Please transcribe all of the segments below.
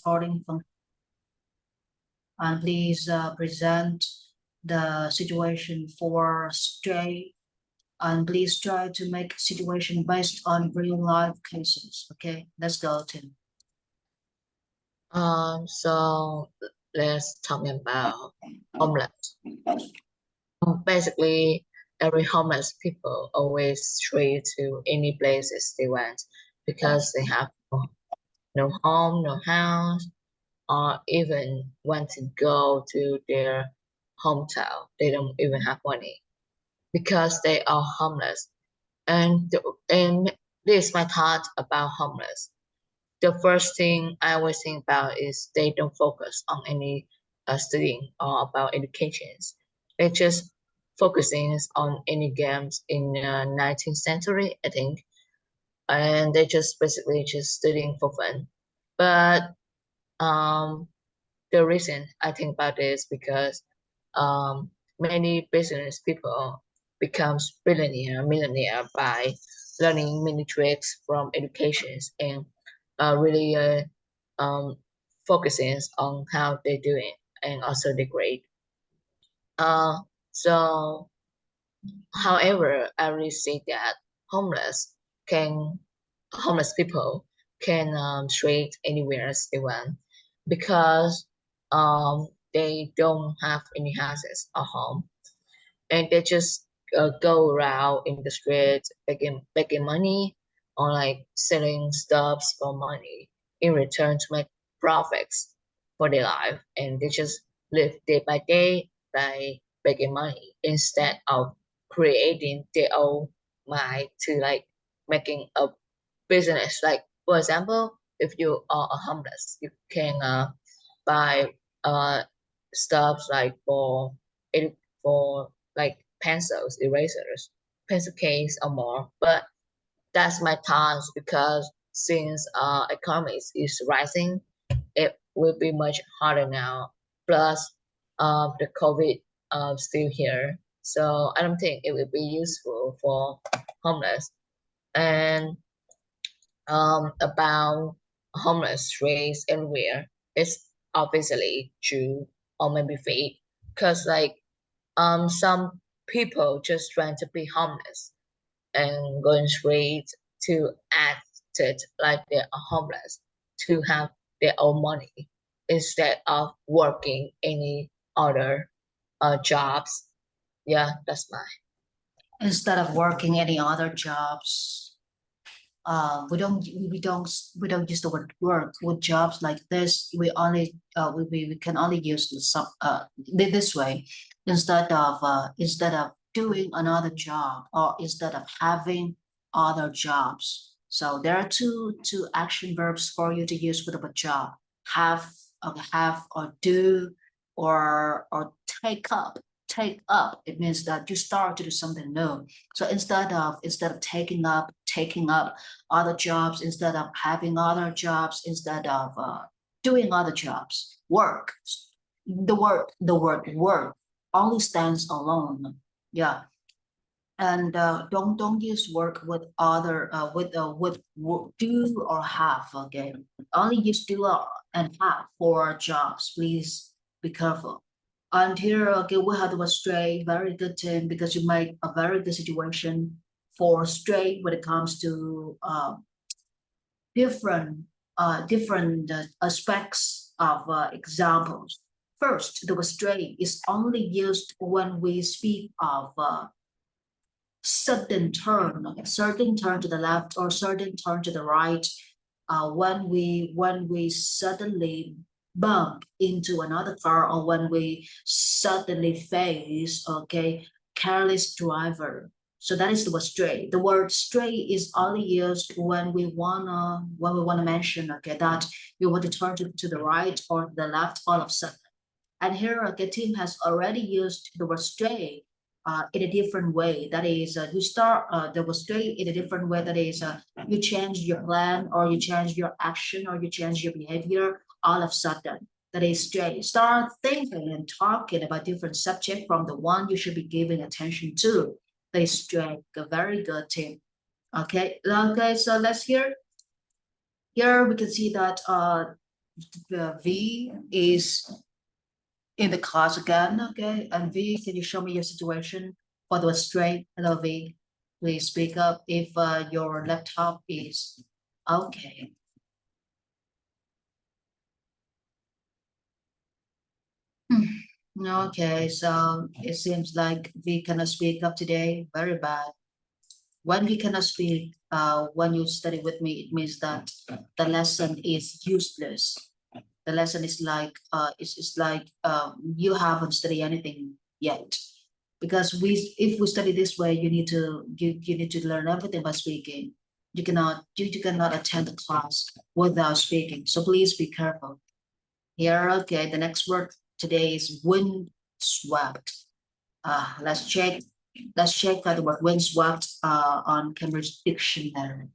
recording function. And please present the situation for stray, and please try to make situation based on real life cases. Okay, let's go, Tim. So let's talk about homeless. Basically, every homeless people always stray to any places they want because they have no home, no house, or even want to go to their hometown. They don't even have money because they are homeless. And this is my thought about homeless. The first thing I always think about is they don't focus on any studying or about educations. They just focusing on any games in 19th century, I think, and they just basically just studying for fun. But the reason I think about this because many business people becomes millionaire by learning many tricks from educations and really focusing on how they do it and also the grade. So however, I really see that homeless people can trade anywhere as they want because they don't have any houses or home, and they just go around in the streets begging money or like selling stuffs for money in return to make profits for their life, and they just live day by day by begging money instead of creating their own mind to like making a business. Like for example, if you are a homeless, you can buy stuff like for like pencils, erasers, pencil case or more. But that's my thoughts because since economy is rising, it will be much harder now. Plus, the COVID still here, so I don't think it will be useful for homeless. And about homeless race everywhere, it's obviously true or maybe fake, because like some people just trying to be homeless and going straight to act it like they are homeless to have their own money instead of working any other jobs. Yeah, that's my. Instead of working any other jobs, we don't use the word work with jobs like this. We only we can only use this way instead of doing another job or instead of having other jobs. So there are two action verbs for you to use with a job: have or do, or take up. Take up, it means that you start to do something new. So instead of taking up other jobs, instead of having other jobs, instead of doing other jobs, work. The word work only stands alone. Yeah. And don't use work with other with do or have. Okay, only use do and have for jobs. Please be careful. And here, okay, we have the stray. Very good, Tim, because you made a very good situation for stray when it comes to different aspects of examples. First, the stray is only used when we speak of sudden turn to the left or sudden turn to the right. When we suddenly bump into another car, or when we suddenly face careless driver. So that is the word stray. The word stray is only used when we wanna mention that you want to turn to the right or the left all of a sudden. And here Tim has already used the word stray in a different way. That is, you start the word stray in a different way. That is, you change your plan, or you change your action, or you change your behavior all of a sudden. That is stray. Start thinking and talking about different subject from the one you should be giving attention to. That is stray. Very good, Tim. Okay, so let's hear. Here we can see that the V is in the class again, okay? And V, can you show me your situation for the straight? Hello, V. Please speak up if your laptop is okay. Okay, so it seems like V cannot speak up today. Very bad. When we cannot speak, when you study with me, it means that the lesson is useless. The lesson is like it's like you haven't studied anything yet. Because if we study this way, you need to learn everything by speaking. You cannot attend the class without speaking. So please be careful. Here, okay, the next word today is windswept. Let's check. Let's check the word windswept on Cambridge Dictionary.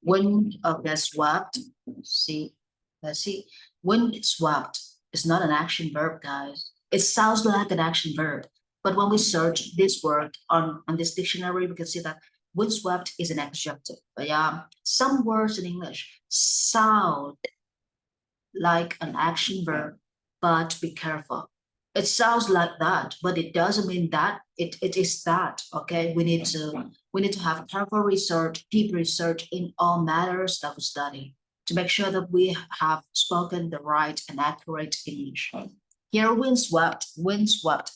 Wind, okay, swept. See, let's see. Windswept is not an action verb, guys. It sounds like an action verb, but when we search this word on this dictionary, we can see that windswept is an adjective. But yeah, some words in English sound like an action verb, but be careful. It sounds like that, but it doesn't mean that it is that. Okay, we need to have careful research, deep research in all matters that we study to make sure that we have spoken the right and accurate English. Here, windswept, windswept,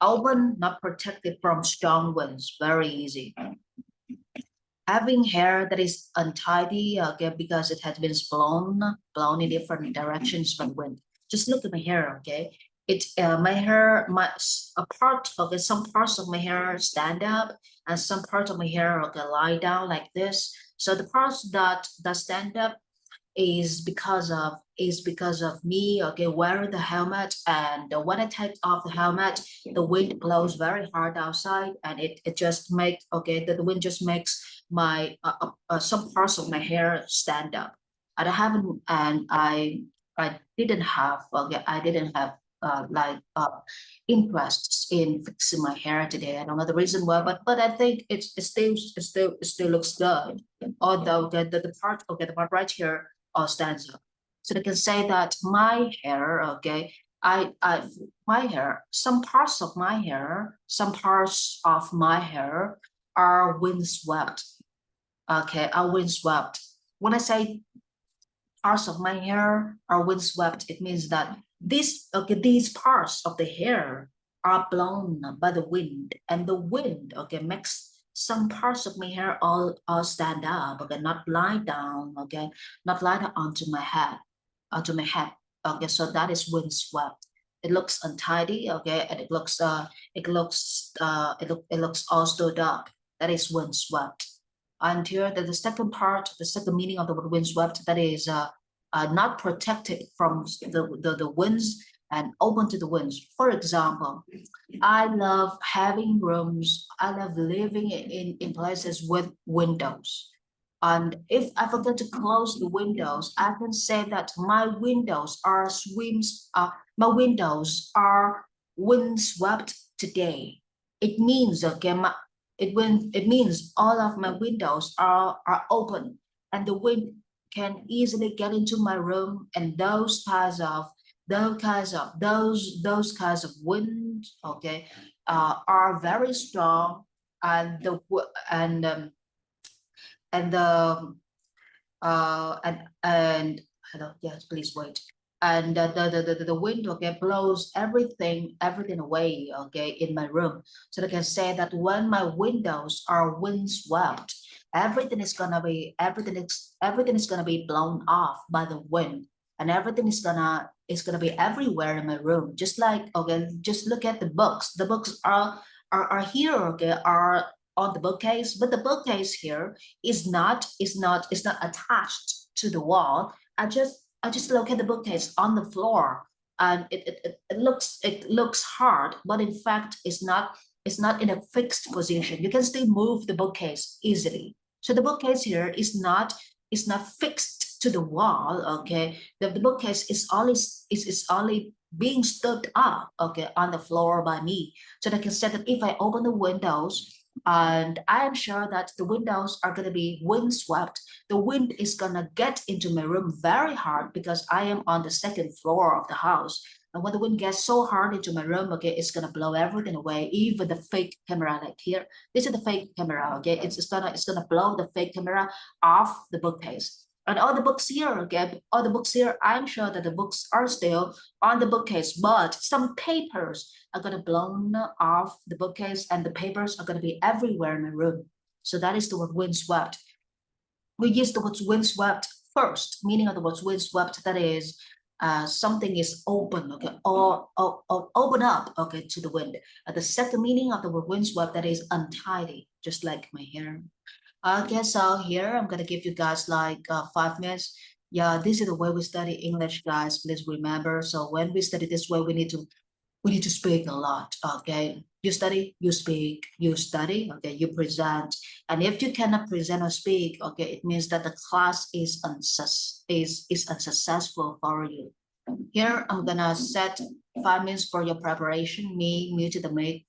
open, not protected from strong winds. Very easy. Having hair that is untidy, okay, because it has been blown in different directions by wind. Just look at my hair, okay? My hair, a part, okay, some parts of my hair stand up, and some parts of my hair, okay, lie down like this. So the parts that stand up is because of me, okay, wearing the helmet. And when I take off the helmet, the wind blows very hard outside, and it just makes, okay, the wind just makes my some parts of my hair stand up. And I haven't, and I didn't have, okay, I didn't have like interests in fixing my hair today. I don't know the reason why, but I think it still looks good. Although the part, okay, the part right here stands up. So they can say that my hair, okay, my hair, some parts of my hair, are windswept. Okay, are windswept. When I say parts of my hair are windswept, it means that these parts of the hair are blown by the wind, and the wind, okay, makes some parts of my hair all stand up, okay, not lie down, okay, not lie down onto my head, okay. So that is windswept. It looks untidy, okay, and it looks all stood up. That is windswept. And here, the second part, the second meaning of the word windswept, that is not protected from the winds and open to the winds. For example, I love having rooms, I love living in places with windows. And if I forget to close the windows, I can say that my windows are windswept today. It means, okay, it means all of my windows are open, and the wind can easily get into my room, and those kinds of wind, okay, are very strong. And the and the and hello, yes, please wait. And the wind, okay, blows everything away, okay, in my room. So they can say that when my windows are windswept, everything is gonna be blown off by the wind, and everything is gonna be everywhere in my room. Just like, okay, just look at the books. The books are here, okay, are on the bookcase, but the bookcase here is not attached to the wall. I just look at the bookcase on the floor, and it looks hard, but in fact it's not in a fixed position. You can still move the bookcase easily. So the bookcase here is not fixed to the wall. Okay, the bookcase is only being stood up, okay, on the floor by me. So I can say that if I open the windows, And I am sure that the windows are going to be windswept. The wind is going to get into my room very hard because I am on the second floor of the house. And when the wind gets so hard into my room, okay, it's gonna blow everything away, even the fake camera. Like here, this is the fake camera, okay. It's gonna blow the fake camera off the bookcase. And all the books here, okay, all the books here, I'm sure that the books are still on the bookcase, but some papers are gonna blown off the bookcase, and the papers are gonna be everywhere in my room. So that is the word windswept. We use the word windswept first, meaning of the word windswept, that is something is open, okay, or open up, okay, to the wind. The second meaning of the word windswept, that is untidy, just like my hair. Okay, so here I'm gonna give you guys like 5 minutes. Yeah, this is the way we study English, guys. Please remember. So when we study this way, we need to speak a lot. Okay, you study, you speak, you study. Okay, you present, and if you cannot present or speak, okay, it means that the class is unsuccessful for you. Here I'm gonna set 5 minutes for your preparation. Me, mute the mic.